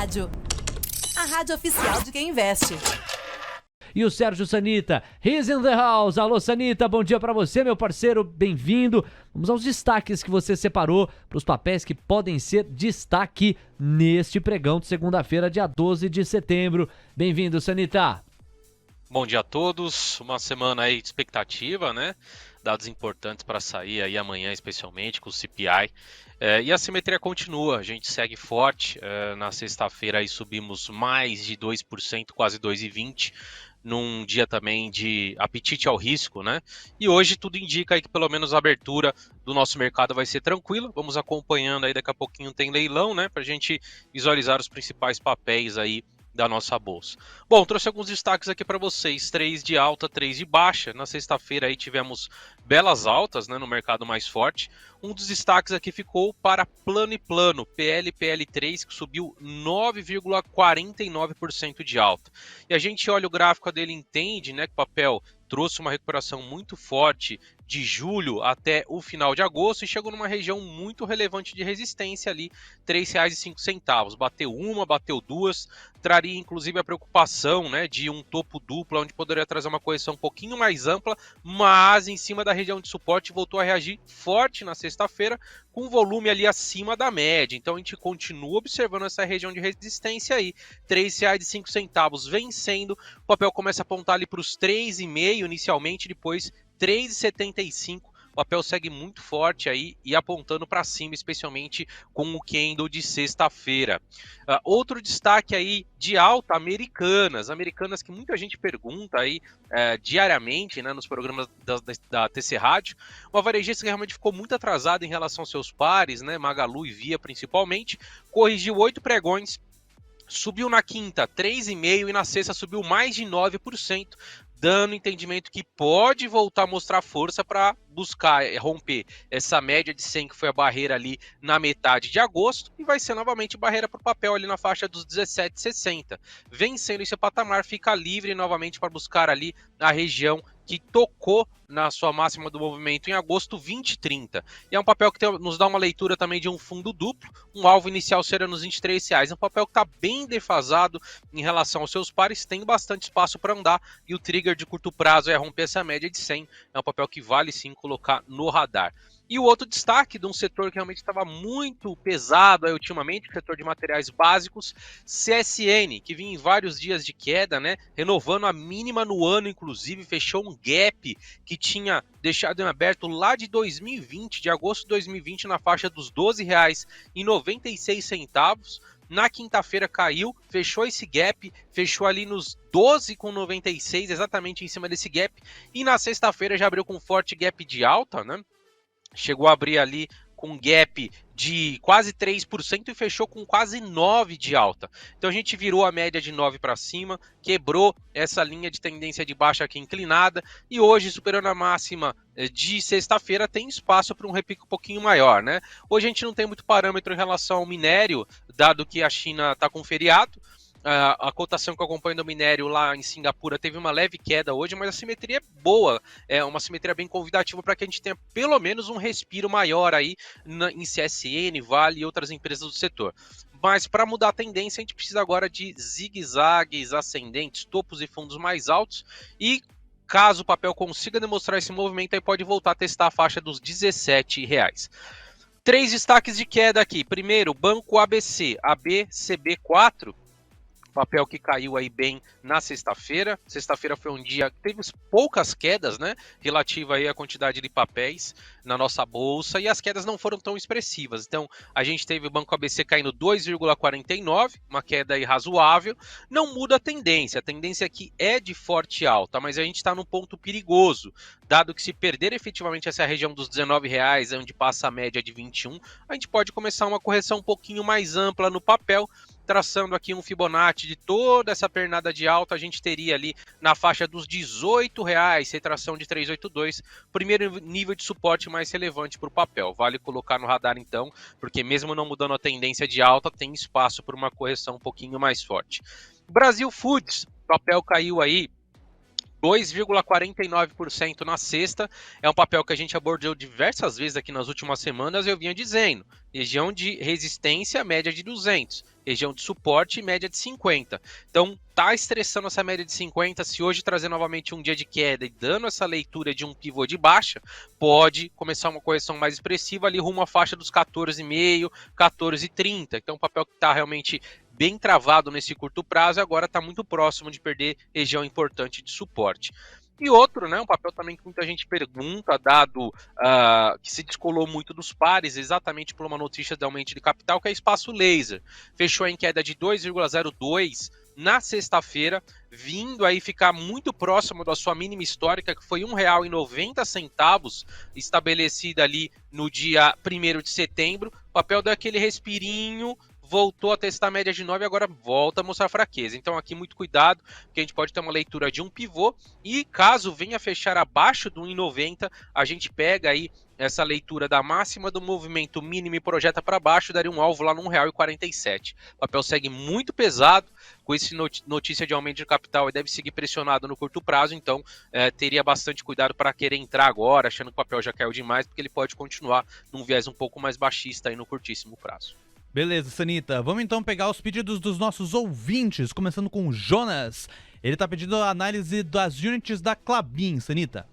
Rádio. A rádio oficial de quem investe. E o Sérgio Sanita, he's in the house. Alô, Sanita, bom dia pra você, meu parceiro, bem-vindo. Vamos aos destaques que você separou para os papéis que podem ser destaque neste pregão de segunda-feira, dia 12 de setembro. Bem-vindo, Sanita. Bom dia a todos, uma semana aí de expectativa, né? Dados importantes para sair aí amanhã, especialmente com o CPI. E a simetria continua, a gente segue forte. Na sexta-feira aí subimos mais de 2%, quase 2,20%, num dia também de apetite ao risco, né? E hoje tudo indica aí que pelo menos a abertura do nosso mercado vai ser tranquila. Vamos acompanhando aí, daqui a pouquinho tem leilão, né? Para a gente visualizar os principais papéis aí da nossa bolsa. Bom, trouxe alguns destaques aqui para vocês, 3 de alta, 3 de baixa. Na sexta-feira aí tivemos belas altas, né, no mercado mais forte. Um dos destaques aqui ficou para Plano e Plano, PL3, que subiu 9,49% de alta. E a gente olha o gráfico dele e entende, né, que o papel trouxe uma recuperação muito forte de julho até o final de agosto e chegou numa região muito relevante de resistência ali, R$ 3,05. Bateu uma, bateu duas, traria inclusive a preocupação, né, de um topo duplo, onde poderia trazer uma correção um pouquinho mais ampla, mas em cima da região de suporte voltou a reagir forte na sexta-feira, com volume ali acima da média. Então a gente continua observando essa região de resistência aí, R$ 3,05 vencendo, o papel começa a apontar ali para os 3,5 inicialmente, depois 3,75. O papel segue muito forte aí e apontando para cima, especialmente com o candle de sexta-feira. Outro destaque aí de alta, Americanas que muita gente pergunta aí diariamente, né, nos programas da TC Rádio. Uma varejista que realmente ficou muito atrasada em relação aos seus pares, né, Magalu e Via principalmente, corrigiu 8 pregões, subiu na quinta 3,5% e na sexta subiu mais de 9%, dando entendimento que pode voltar a mostrar força para buscar romper essa média de 100 que foi a barreira ali na metade de agosto e vai ser novamente barreira para o papel ali na faixa dos 17,60. Vencendo esse patamar, fica livre novamente para buscar ali a região que tocou na sua máxima do movimento em agosto, 20,30. E é um papel que nos dá uma leitura também de um fundo duplo, um alvo inicial seria nos R$23. É um papel que está bem defasado em relação aos seus pares, tem bastante espaço para andar e o trigger de curto prazo é romper essa média de 100. É um papel que vale sim colocar no radar. E o outro destaque de um setor que realmente estava muito pesado aí ultimamente, o setor de materiais básicos, CSN, que vinha em vários dias de queda, né? Renovando a mínima no ano, inclusive, fechou um gap que tinha deixado em aberto lá de 2020, de agosto de 2020, na faixa dos R$12,96. Na quinta-feira caiu, fechou esse gap, fechou ali nos 12,96, exatamente em cima desse gap. E na sexta-feira já abriu com um forte gap de alta, né? Chegou a abrir ali com um gap de quase 3% e fechou com quase 9% de alta. Então a gente virou a média de 9 para cima, quebrou essa linha de tendência de baixa aqui inclinada e hoje, superando a máxima de sexta-feira, tem espaço para um repique um pouquinho maior, né? Hoje a gente não tem muito parâmetro em relação ao minério, dado que a China está com feriado. A cotação que eu acompanho do minério lá em Singapura teve uma leve queda hoje, mas a simetria é boa, é uma simetria bem convidativa para que a gente tenha pelo menos um respiro maior aí em CSN, Vale e outras empresas do setor. Mas para mudar a tendência, a gente precisa agora de zigue-zagues ascendentes, topos e fundos mais altos e caso o papel consiga demonstrar esse movimento, aí pode voltar a testar a faixa dos R$17. 3 destaques de queda aqui. Primeiro, Banco ABC, ABCB4. Papel que caiu aí bem na sexta-feira. Sexta-feira foi um dia que teve poucas quedas, né? Relativa aí à quantidade de papéis na nossa bolsa e as quedas não foram tão expressivas. Então, a gente teve o Banco ABC caindo 2,49, uma queda aí razoável. Não muda a tendência aqui é de forte alta, mas a gente está num ponto perigoso, dado que se perder efetivamente essa região dos R$19, onde passa a média de 21, a gente pode começar uma correção um pouquinho mais ampla no papel. Traçando aqui um Fibonacci de toda essa pernada de alta, a gente teria ali na faixa dos R$18, retração de 382, primeiro nível de suporte mais relevante para o papel. Vale colocar no radar então, porque mesmo não mudando a tendência de alta, tem espaço para uma correção um pouquinho mais forte. Brasil Foods, papel caiu aí 2,49% na sexta, é um papel que a gente abordou diversas vezes aqui nas últimas semanas, eu vinha dizendo, região de resistência média de 200, região de suporte e média de 50. Então tá estressando essa média de 50, se hoje trazer novamente um dia de queda e dando essa leitura de um pivô de baixa, pode começar uma correção mais expressiva ali rumo à faixa dos 14,5, 14,30. Então o papel que está realmente bem travado nesse curto prazo e agora está muito próximo de perder região importante de suporte. E outro, né, um papel também que muita gente pergunta, dado que se descolou muito dos pares, exatamente por uma notícia de aumento de capital, que é Espaço Laser. Fechou em queda de 2,02 na sexta-feira, vindo aí ficar muito próximo da sua mínima histórica, que foi R$ 1,90, estabelecida ali no dia 1º de setembro. O papel deu aquele respirinho, voltou a testar a média de 9 e agora volta a mostrar fraqueza. Então aqui muito cuidado, porque a gente pode ter uma leitura de um pivô e caso venha fechar abaixo do 1,90, a gente pega aí essa leitura da máxima do movimento mínimo e projeta para baixo, daria um alvo lá no R$ 1,47. O papel segue muito pesado, com esse notícia de aumento de capital e deve seguir pressionado no curto prazo, então teria bastante cuidado para querer entrar agora, achando que o papel já caiu demais, porque ele pode continuar num viés um pouco mais baixista aí no curtíssimo prazo. Beleza, Sanita. Vamos então pegar os pedidos dos nossos ouvintes, começando com o Jonas. Ele tá pedindo a análise das units da Klabin, Sanita.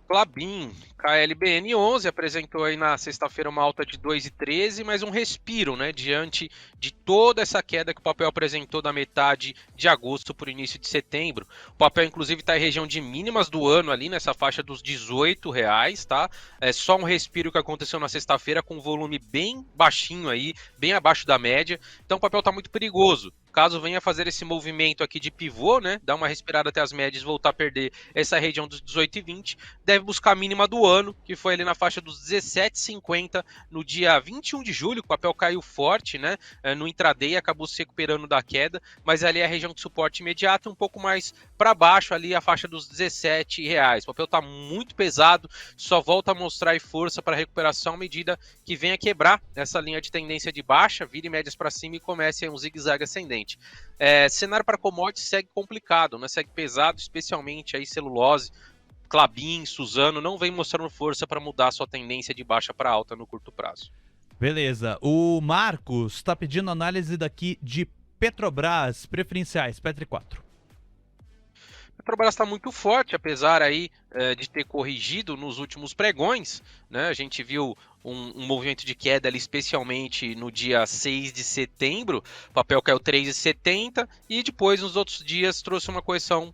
Klabin, KLBN11, apresentou aí na sexta-feira uma alta de 2,13, mas um respiro, né, diante de toda essa queda que o papel apresentou da metade de agosto para o início de setembro. O papel, inclusive, está em região de mínimas do ano ali, nessa faixa dos R$18, tá? É só um respiro que aconteceu na sexta-feira com um volume bem baixinho aí, bem abaixo da média. Então o papel está muito perigoso. Caso venha fazer esse movimento aqui de pivô, né, dar uma respirada até as médias e voltar a perder essa região dos 18,20, deve buscar a mínima do ano, que foi ali na faixa dos 17,50 no dia 21 de julho, o papel caiu forte, né, no intraday, acabou se recuperando da queda, mas ali é a região de suporte imediato, um pouco mais para baixo, ali a faixa dos R$17. O papel está muito pesado, só volta a mostrar aí força para recuperação à medida que venha quebrar essa linha de tendência de baixa, vire médias para cima e comece um zigue-zague ascendente. Cenário para commodities segue complicado, né? Segue pesado, especialmente aí celulose, Klabin, Suzano, não vem mostrando força para mudar sua tendência de baixa para alta no curto prazo. Beleza. O Marcos está pedindo análise daqui de Petrobras, preferenciais, Petri 4. Petrobras está muito forte, apesar aí de ter corrigido nos últimos pregões, né? A gente viu um movimento de queda ali, especialmente no dia 6 de setembro, o papel caiu 3,70 e depois nos outros dias trouxe uma correção,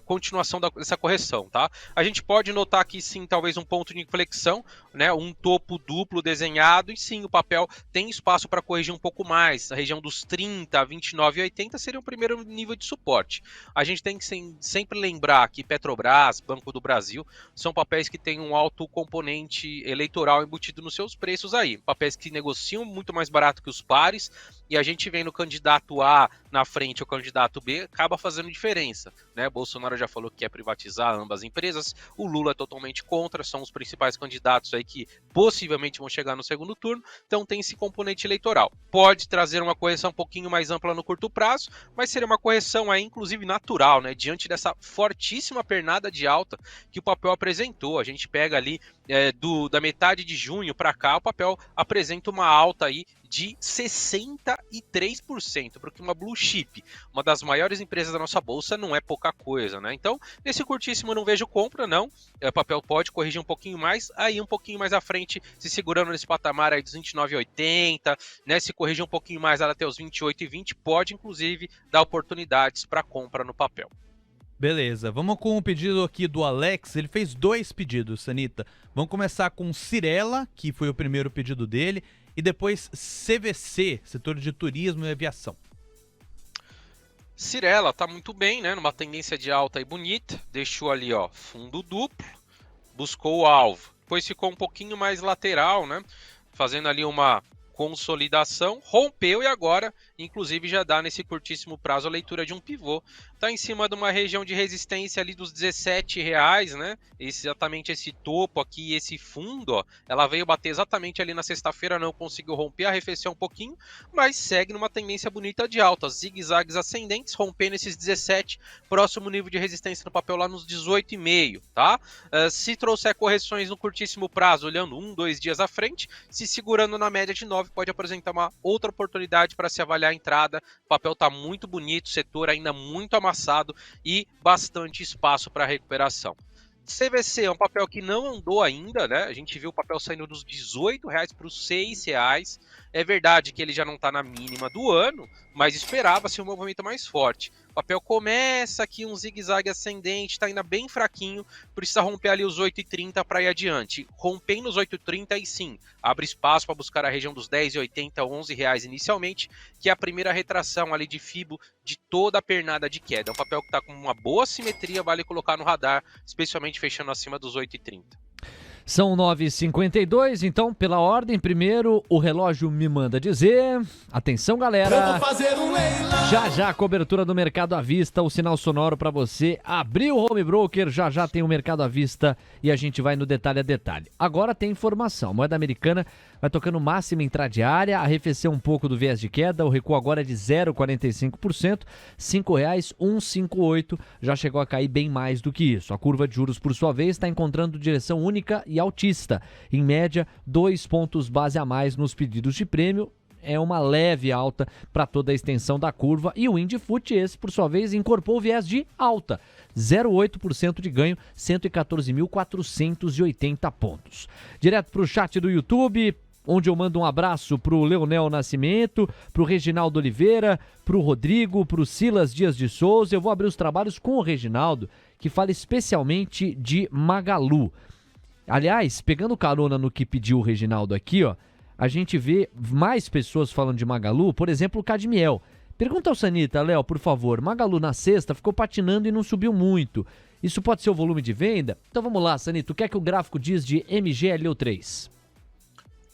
continuação dessa correção, tá? A gente pode notar aqui sim, talvez um ponto de inflexão, né? Um topo duplo desenhado e sim, o papel tem espaço para corrigir um pouco mais, a região dos 30, 29,80 seria o primeiro nível de suporte. A gente tem que sempre lembrar que Petrobras, Banco do Brasil, são papéis que têm um alto componente eleitoral embutido nos seus preços aí. Papéis que negociam muito mais barato que os pares e a gente vem no candidato A na frente, o candidato B acaba fazendo diferença, né? Bolsonaro já falou que quer privatizar ambas as empresas, o Lula é totalmente contra, são os principais candidatos aí que possivelmente vão chegar no segundo turno, então tem esse componente eleitoral. Pode trazer uma correção um pouquinho mais ampla no curto prazo, mas seria uma correção aí inclusive natural, né? Diante dessa fortíssima pernada de alta que o papel apresentou. A gente pega ali da metade de junho para cá, o papel apresenta uma alta aí de 63%, porque uma blue chip, uma das maiores empresas da nossa bolsa, não é pouca coisa, né? Então, nesse curtíssimo eu não vejo compra, não. O papel pode corrigir um pouquinho mais, aí um pouquinho mais à frente, se segurando nesse patamar aí dos 29,80, né? Se corrigir um pouquinho mais até os 28,20, pode inclusive dar oportunidades para compra no papel. Beleza, vamos com o pedido aqui do Alex. Ele fez 2 pedidos, Sanita. Vamos começar com Cyrela, que foi o primeiro pedido dele, e depois CVC, setor de turismo e aviação. Cyrela tá muito bem, né? Numa tendência de alta e bonita. Deixou ali, ó, fundo duplo, buscou o alvo. Depois ficou um pouquinho mais lateral, né? Fazendo ali uma consolidação, rompeu e agora, inclusive, já dá nesse curtíssimo prazo a leitura de um pivô. Está em cima de uma região de resistência ali dos R$17, né? Exatamente esse topo aqui, esse fundo, ó, ela veio bater exatamente ali na sexta-feira, não conseguiu romper, arrefeceu um pouquinho, mas segue numa tendência bonita de alta, zigue-zagues ascendentes, rompendo esses 17, próximo nível de resistência no papel lá nos 18,5, tá? Se trouxer correções no curtíssimo prazo, olhando 1, 2 dias à frente, se segurando na média de 9, Ibov pode apresentar uma outra oportunidade para se avaliar a entrada. O papel está muito bonito, setor ainda muito amassado e bastante espaço para recuperação. CVC é um papel que não andou ainda, né? A gente viu o papel saindo dos R$18 para os R$6. É verdade que ele já não está na mínima do ano, mas esperava-se um movimento mais forte. O papel começa aqui um zigue-zague ascendente, está ainda bem fraquinho, precisa romper ali os 8,30 para ir adiante. Rompendo os 8,30 e sim, abre espaço para buscar a região dos R$10,80 a R$11 inicialmente, que é a primeira retração ali de FIBO de toda a pernada de queda. É um papel que está com uma boa simetria, vale colocar no radar, especialmente fechando acima dos 8,30. São 9h52, então, pela ordem, primeiro o relógio me manda dizer. Atenção, galera. Eu vou fazer um leilão. Já já a cobertura do mercado à vista, o sinal sonoro para você abrir o home broker. Já já tem o mercado à vista e a gente vai no detalhe a detalhe. Agora tem informação. A moeda americana vai tocando máxima intradiária, arrefeceu um pouco do viés de queda, o recuo agora é de 0,45%, R$5,158, já chegou a cair bem mais do que isso. A curva de juros, por sua vez, está encontrando direção única e altista, em média 2 pontos base a mais nos pedidos de prêmio. É uma leve alta para toda a extensão da curva e o Indifut, esse por sua vez, incorporou o viés de alta, 0,8% de ganho, 114.480 pontos. Direto para o chat do YouTube, onde eu mando um abraço pro Leonel Nascimento, pro Reginaldo Oliveira, pro Rodrigo, pro Silas Dias de Souza. Eu vou abrir os trabalhos com o Reginaldo, que fala especialmente de Magalu. Aliás, pegando carona no que pediu o Reginaldo aqui, ó, a gente vê mais pessoas falando de Magalu, por exemplo, o Cadmiel. Pergunta ao Sanita, Léo, por favor, Magalu na sexta ficou patinando e não subiu muito. Isso pode ser o volume de venda? Então vamos lá, Sanita, o que é que o gráfico diz de MGLO3?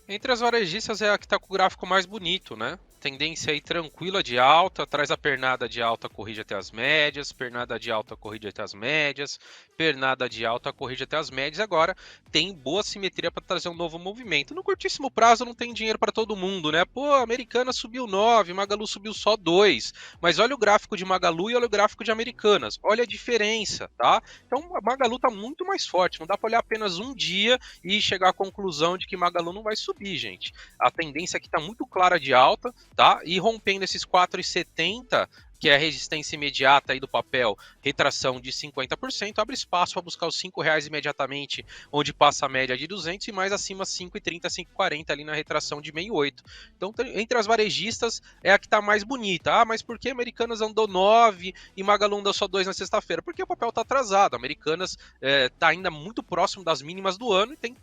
Entre as varejistas é a que está com o gráfico mais bonito, né? Tendência aí tranquila de alta, traz a pernada de alta, corrige até as médias, pernada de alta, corrige até as médias, pernada de alta, corrige até as médias. Agora tem boa simetria para trazer um novo movimento. No curtíssimo prazo não tem dinheiro para todo mundo, né? Pô, a Americanas subiu 9, Magalu subiu só 2. Mas olha o gráfico de Magalu e olha o gráfico de Americanas. Olha a diferença, tá? Então a Magalu tá muito mais forte. Não dá para olhar apenas um dia e chegar à conclusão de que Magalu não vai subir, gente. A tendência aqui tá muito clara de alta, tá? E rompendo esses 4,70, que é a resistência imediata aí do papel, retração de 50%, abre espaço para buscar os R$5 imediatamente, onde passa a média de 200 e mais acima 5,30, 5,40 ali na retração de 6,8. Então, entre as varejistas é a que está mais bonita. Ah, mas por que Americanas andou 9 e Magalu andou só 2 na sexta-feira? Porque o papel está atrasado. Americanas está ainda muito próximo das mínimas do ano e tem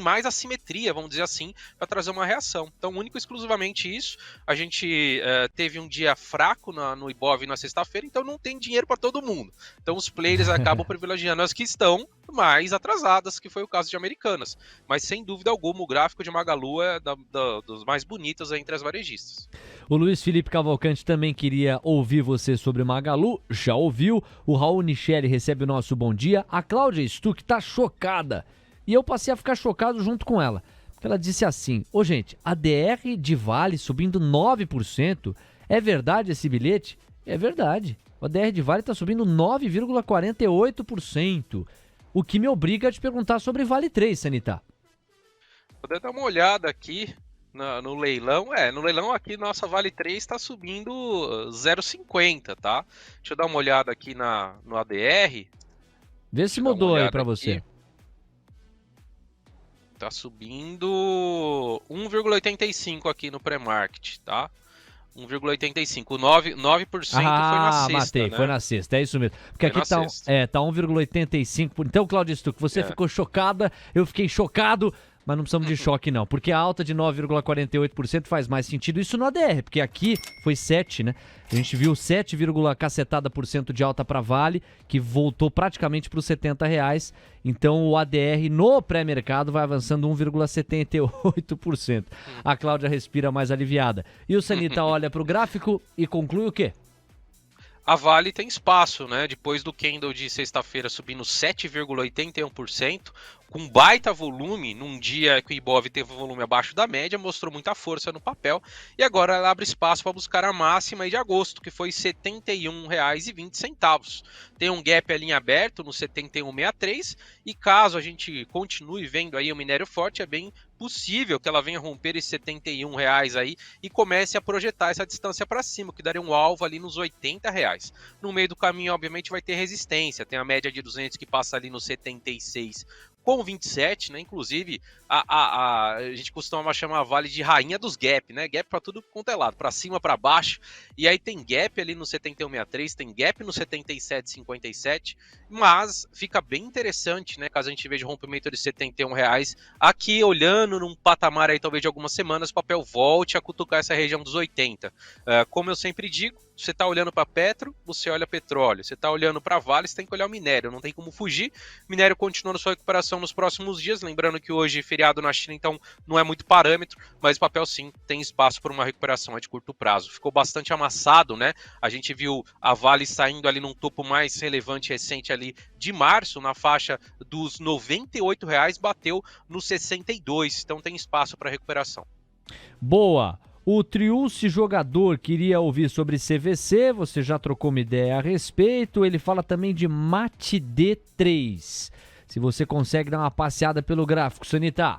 mais assimetria, vamos dizer assim, para trazer uma reação. Então, único e exclusivamente isso. A gente teve um dia fraco no Ibov na sexta-feira, então não tem dinheiro para todo mundo. Então, os players acabam privilegiando as que estão mais atrasadas, que foi o caso de Americanas. Mas, sem dúvida alguma, o gráfico de Magalu é dos mais bonitos entre as varejistas. O Luiz Felipe Cavalcante também queria ouvir você sobre Magalu, já ouviu. O Raul Nichelle recebe o nosso bom dia. A Cláudia Stuck tá chocada. E eu passei a ficar chocado junto com ela. Porque ela disse assim, gente, a DR de Vale subindo 9%, é verdade esse bilhete? É verdade. A DR de Vale está subindo 9,48%. O que me obriga a te perguntar sobre Vale 3, Sanita. Vou dar uma olhada aqui no leilão. No leilão aqui, nossa Vale 3 está subindo 0,50, tá? Deixa eu dar uma olhada aqui no ADR. Vê se mudou aí para você. Tá subindo 1,85 aqui no pré-market, tá? 1,85. 9% foi na sexta, matei, né? Foi na sexta, é isso mesmo. Porque aqui tá 1,85. Então, Claudio Stuck, você ficou chocada, eu fiquei chocado, mas não precisamos de choque não, porque a alta de 9,48% faz mais sentido isso no ADR, porque aqui foi 7, né? A gente viu 7, cacetada por cento de alta para Vale, que voltou praticamente para os R$70. Então o ADR no pré-mercado vai avançando 1,78%. A Cláudia respira mais aliviada. E o Sanita olha para o gráfico e conclui o quê? A Vale tem espaço, né? Depois do candle de sexta-feira subindo 7,81%, com baita volume, num dia que o Ibov teve volume abaixo da média, mostrou muita força no papel, e agora ela abre espaço para buscar a máxima de agosto, que foi R$ 71,20. Tem um gap ali em aberto no 71,63, e caso a gente continue vendo aí o minério forte, é bem possível que ela venha romper esses R$ 71 aí e comece a projetar essa distância para cima, que daria um alvo ali nos R$ 80. No meio do caminho, obviamente, vai ter resistência, tem a média de 200 que passa ali nos 76 com 27, né? Inclusive, a gente costuma chamar a Vale de rainha dos gap, né? Gap para tudo quanto é lado, para cima, para baixo. E aí tem gap ali no 71,63, tem gap no 77,57, mas fica bem interessante, né? Caso a gente veja o rompimento de R$ 71, aqui olhando num patamar aí talvez de algumas semanas, o papel volte a cutucar essa região dos 80. Como eu sempre digo, você está olhando para Petro, você olha petróleo. Você está olhando para Vale, você tem que olhar o minério. Não tem como fugir. Minério continua na sua recuperação nos próximos dias. Lembrando que hoje é feriado na China, então não é muito parâmetro. Mas o papel sim tem espaço para uma recuperação de curto prazo. Ficou bastante amassado, né? A gente viu a Vale saindo ali num topo mais relevante recente ali de março, na faixa dos R$ 98, bateu nos 62. Então tem espaço para recuperação. Boa! O Triulce Jogador queria ouvir sobre CVC, você já trocou uma ideia a respeito. Ele fala também de Mate D3. Se você consegue dar uma passeada pelo gráfico, Sanita.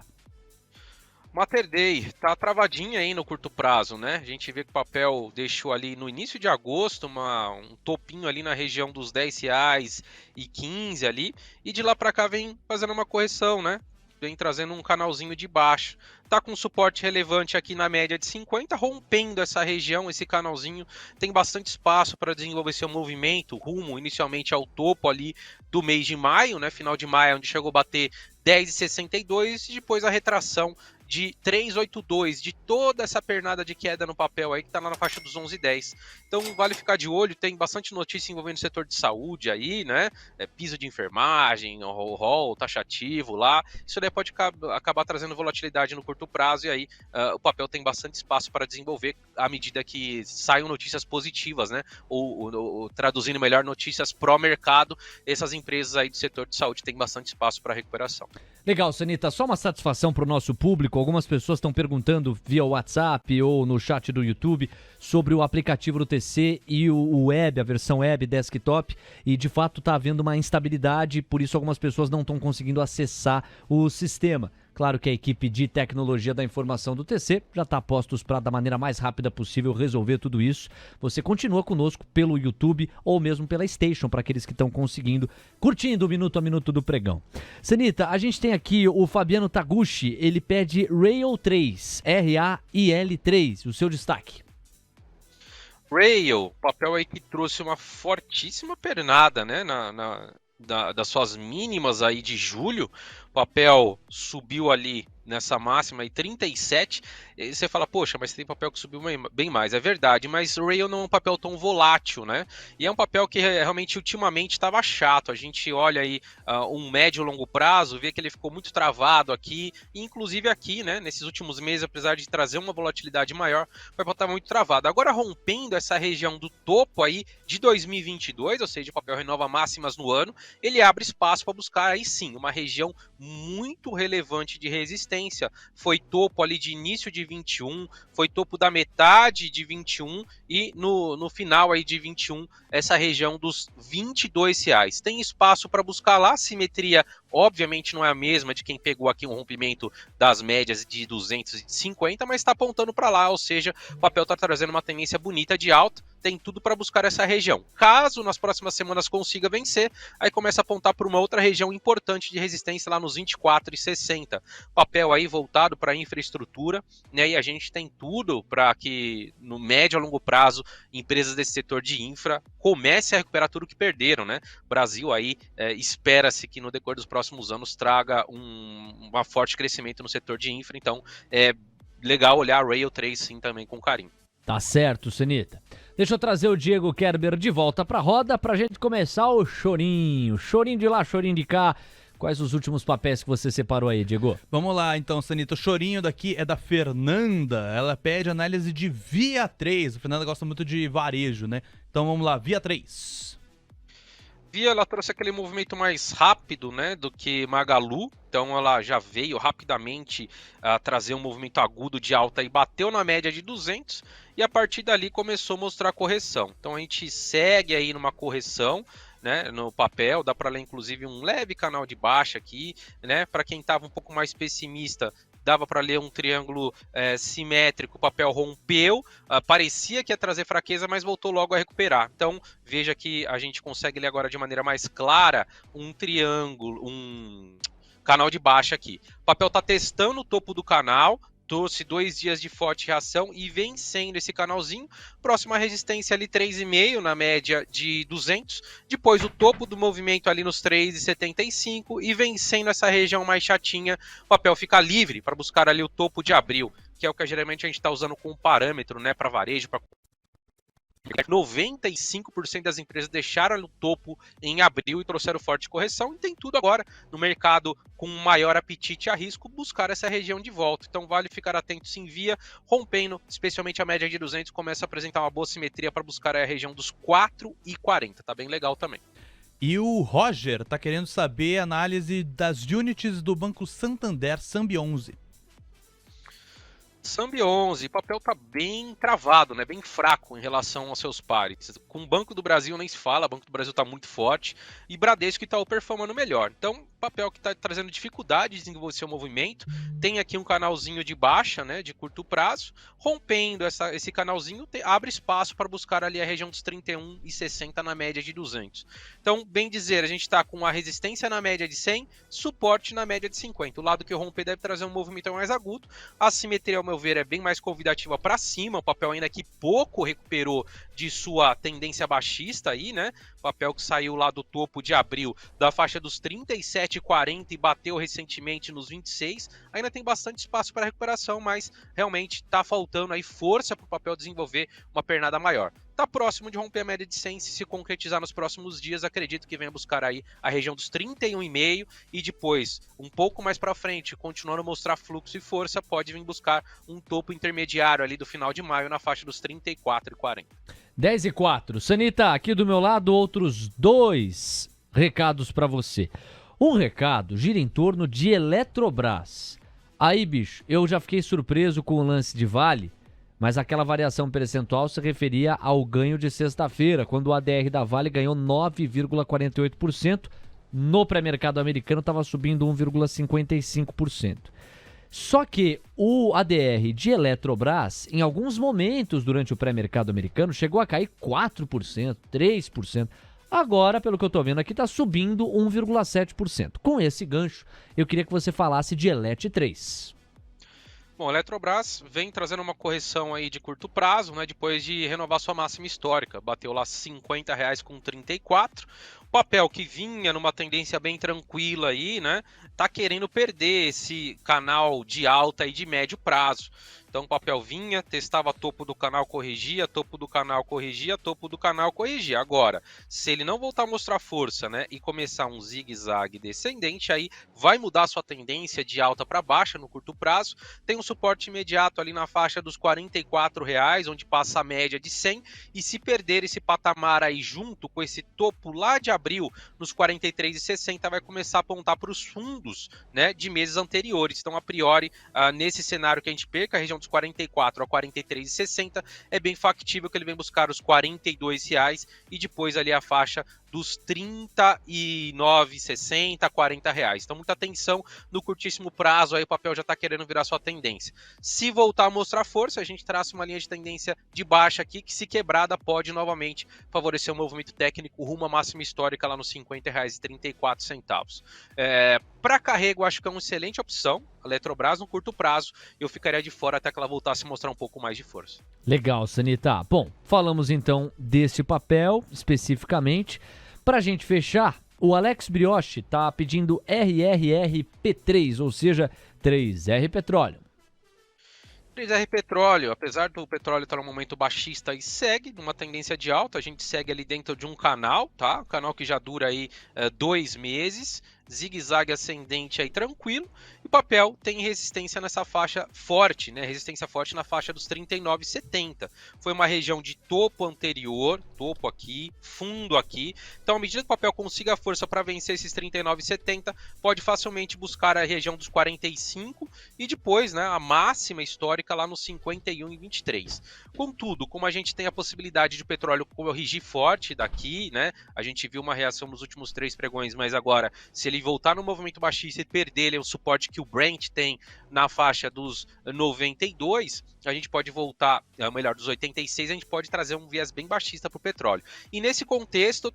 Mater Dei tá travadinha aí no curto prazo, né? A gente vê que o papel deixou ali no início de agosto um topinho ali na região dos R$ 10,15 ali, e de lá para cá vem fazendo uma correção, né? Vem trazendo um canalzinho de baixo. Tá com suporte relevante aqui na média de 50, rompendo essa região, esse canalzinho. Tem bastante espaço para desenvolver seu movimento, rumo inicialmente ao topo ali do mês de maio, né? Final de maio, onde chegou a bater 10,62 e depois a retração de 3,82, de toda essa pernada de queda no papel aí, que tá lá na faixa dos 11,10. Então vale ficar de olho, tem bastante notícia envolvendo o setor de saúde aí, né? Piso de enfermagem, rol taxativo lá. Isso daí pode acabar trazendo volatilidade no curto prazo, e aí o papel tem bastante espaço para desenvolver à medida que saiam notícias positivas, né? Ou traduzindo melhor, notícias pró-mercado. Essas empresas aí do setor de saúde têm bastante espaço para recuperação. Legal, Sanita, só uma satisfação para o nosso público. Algumas pessoas estão perguntando via WhatsApp ou no chat do YouTube sobre o aplicativo do TC e o web, a versão web desktop, e de fato está havendo uma instabilidade, por isso algumas pessoas não estão conseguindo acessar o sistema. Claro que a equipe de tecnologia da informação do TC já está a postos para, da maneira mais rápida possível, resolver tudo isso. Você continua conosco pelo YouTube ou mesmo pela Station, para aqueles que estão conseguindo, curtindo o Minuto a Minuto do Pregão. Sanita, a gente tem aqui o Fabiano Taguchi, ele pede Rail 3, R-A-I-L 3, o seu destaque. Rail, papel aí que trouxe uma fortíssima pernada, né, das suas mínimas aí de julho. O papel subiu ali nessa máxima aí 37, e você fala, poxa, mas tem papel que subiu bem mais, é verdade, mas o Rail não é um papel tão volátil, né? E é um papel que realmente ultimamente estava chato. A gente olha aí um médio e longo prazo, vê que ele ficou muito travado aqui, inclusive aqui, né, nesses últimos meses, apesar de trazer uma volatilidade maior, o papel estava muito travado. Agora rompendo essa região do topo aí de 2022, ou seja, o papel renova máximas no ano, ele abre espaço para buscar aí sim uma região muito relevante de resistência. Foi topo ali de início de 21, foi topo da metade de 21 e no final aí de 21, essa região dos R$ 22. Tem espaço para buscar lá, simetria obviamente não é a mesma de quem pegou aqui um rompimento das médias de 250, mas está apontando para lá, ou seja, o papel está trazendo uma tendência bonita de alta, tem tudo para buscar essa região. Caso nas próximas semanas consiga vencer, aí começa a apontar para uma outra região importante de resistência lá nos 24,60. Papel aí voltado para a infraestrutura, né? E a gente tem tudo para que no médio a longo prazo empresas desse setor de infra comecem a recuperar tudo que perderam, né? O Brasil aí espera-se que no decorrer dos próximos anos traga um forte crescimento no setor de infra, então é legal olhar a Rail 3 sim também com carinho. Tá certo, Sanita. Deixa eu trazer o Diego Kerber de volta pra roda pra gente começar o chorinho. Chorinho de lá, chorinho de cá. Quais os últimos papéis que você separou aí, Diego? Vamos lá, então, Sanita. O chorinho daqui é da Fernanda. Ela pede análise de Via 3. A Fernanda gosta muito de varejo, né? Então vamos lá, Via 3. Via, ela trouxe aquele movimento mais rápido, né, do que Magalu, então ela já veio rapidamente trazer um movimento agudo de alta e bateu na média de 200 e a partir dali começou a mostrar correção. Então a gente segue aí numa correção, né, no papel, dá para ler inclusive um leve canal de baixa aqui, né, para quem estava um pouco mais pessimista, dava para ler um triângulo simétrico, o papel rompeu, parecia que ia trazer fraqueza, mas voltou logo a recuperar. Então veja que a gente consegue ler agora de maneira mais clara um triângulo, um canal de baixa aqui. O papel está testando o topo do canal, trouxe 2 dias de forte reação e vencendo esse canalzinho. Próxima resistência ali 3,5 na média de 200. Depois o topo do movimento ali nos 3,75 e vencendo essa região mais chatinha, o papel fica livre para buscar ali o topo de abril, que é o que geralmente a gente está usando como parâmetro, né, para varejo, para 95% das empresas deixaram o topo em abril e trouxeram forte correção, e tem tudo agora no mercado com maior apetite a risco buscar essa região de volta. Então vale ficar atento se envia, rompendo, especialmente a média de 200, começa a apresentar uma boa simetria para buscar a região dos 4,40, tá bem legal também. E o Roger tá querendo saber a análise das units do Banco Santander Sambi 11. Sambi 11, o papel tá bem travado, né? Bem fraco em relação aos seus pares. Com o Banco do Brasil nem se fala, o Banco do Brasil tá muito forte e Bradesco que tá performando melhor. Então, papel que tá trazendo dificuldade de desenvolver seu movimento. Tem aqui um canalzinho de baixa, né? De curto prazo. Rompendo esse canalzinho, abre espaço para buscar ali a região dos 31,60 na média de 200. Então, bem dizer, a gente tá com a resistência na média de 100, suporte na média de 50. O lado que romper deve trazer um movimento mais agudo. A simetria, ao meu ver, é bem mais convidativa para cima. O papel ainda que pouco recuperou de sua tendência baixista aí, né? O papel que saiu lá do topo de abril da faixa dos 37,40 e bateu recentemente nos 26. Ainda tem bastante espaço para recuperação, mas realmente está faltando aí força para o papel desenvolver uma pernada maior. Está próximo de romper a média de 100, se concretizar nos próximos dias, acredito que venha buscar aí a região dos 31,5 e depois, um pouco mais para frente, continuando a mostrar fluxo e força, pode vir buscar um topo intermediário ali do final de maio na faixa dos 34,40. 10:04. Sanita, aqui do meu lado, outros 2 recados para você. Um recado gira em torno de Eletrobras. Aí, bicho, eu já fiquei surpreso com o lance de Vale, mas aquela variação percentual se referia ao ganho de sexta-feira, quando o ADR da Vale ganhou 9,48%, no pré-mercado americano estava subindo 1,55%. Só que o ADR de Eletrobras, em alguns momentos durante o pré-mercado americano, chegou a cair 4%, 3%. Agora, pelo que eu estou vendo aqui, está subindo 1,7%. Com esse gancho, eu queria que você falasse de Elet 3. Bom, a Eletrobras vem trazendo uma correção aí de curto prazo, né, depois de renovar sua máxima histórica. Bateu lá R$ 50,34. O papel que vinha numa tendência bem tranquila aí, né, tá querendo perder esse canal de alta e de médio prazo. Então o papel vinha, testava topo do canal, corrigia, topo do canal, corrigia, topo do canal, corrigia. Agora, se ele não voltar a mostrar força, né, e começar um zigue-zague descendente, aí vai mudar a sua tendência de alta para baixa no curto prazo. Tem um suporte imediato ali na faixa dos R$ 44,00, onde passa a média de 100, e se perder esse patamar aí junto com esse topo lá de abril, nos R$ 43,60, vai começar a apontar para os fundos, né, de meses anteriores. Então, a priori, nesse cenário que a gente perca, a região dos 44 a 43,60, é bem factível que ele venha buscar os R$ 42,00 e depois ali a faixa dos R$ 39,60 a R$ 40,00. Então muita atenção no curtíssimo prazo, aí o papel já está querendo virar sua tendência. Se voltar a mostrar força, a gente traça uma linha de tendência de baixa aqui, que se quebrada pode novamente favorecer o movimento técnico rumo à máxima histórica lá nos R$ 50,34. Para carrego, acho que é uma excelente opção, a Eletrobras no curto prazo, eu ficaria de fora até que ela voltasse a mostrar um pouco mais de força. Legal, Sanita. Bom, falamos então desse papel especificamente. Para a gente fechar, o Alex Brioche está pedindo RRRP3, ou seja, 3R Petróleo. 3R Petróleo, apesar do petróleo estar num momento baixista e segue numa tendência de alta, a gente segue ali dentro de um canal, tá? Um canal que já dura aí 2 meses, zigue-zague ascendente aí tranquilo, e o papel tem resistência nessa faixa forte, né? Resistência forte na faixa dos 39,70. Foi uma região de topo anterior, topo aqui, fundo aqui. Então, à medida que o papel consiga a força para vencer esses 39,70, pode facilmente buscar a região dos 45 e depois, né, a máxima histórica lá nos 51,23. Contudo, como a gente tem a possibilidade de o petróleo corrigir forte daqui, né? A gente viu uma reação nos últimos 3 pregões, mas agora, se ele voltar no movimento baixista e perder ele, o suporte que o Brent tem na faixa dos 92, a gente pode voltar, melhor, dos 86, a gente pode trazer um viés bem baixista para o petróleo. E nesse contexto,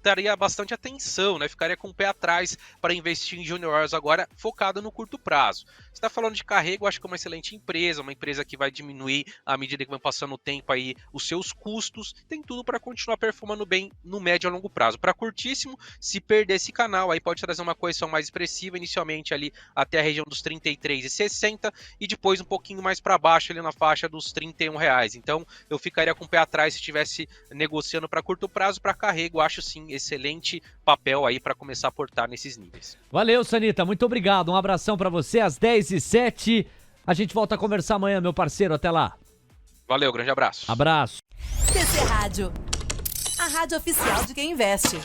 daria bastante atenção, né? Ficaria com o pé atrás para investir em Junior Oils agora, focado no curto prazo. Você está falando de Carrego, acho que é uma excelente empresa, uma empresa que vai diminuir à medida que vai passando o tempo aí os seus custos, tem tudo para continuar performando bem no médio a longo prazo. Para curtíssimo, se perder esse canal, aí pode trazer uma correção mais expressiva, inicialmente ali até a região dos 33,60 e depois um pouquinho mais para baixo ali na faixa dos R$31. Então eu ficaria com o pé atrás se estivesse negociando para curto prazo. Para Carrego, acho sim excelente papel aí para começar a aportar nesses níveis. Valeu, Sanita, muito obrigado. Um abração para você às 10h07. A gente volta a conversar amanhã, meu parceiro. Até lá. Valeu, grande abraço. Abraço. TC Rádio, a rádio oficial de quem investe.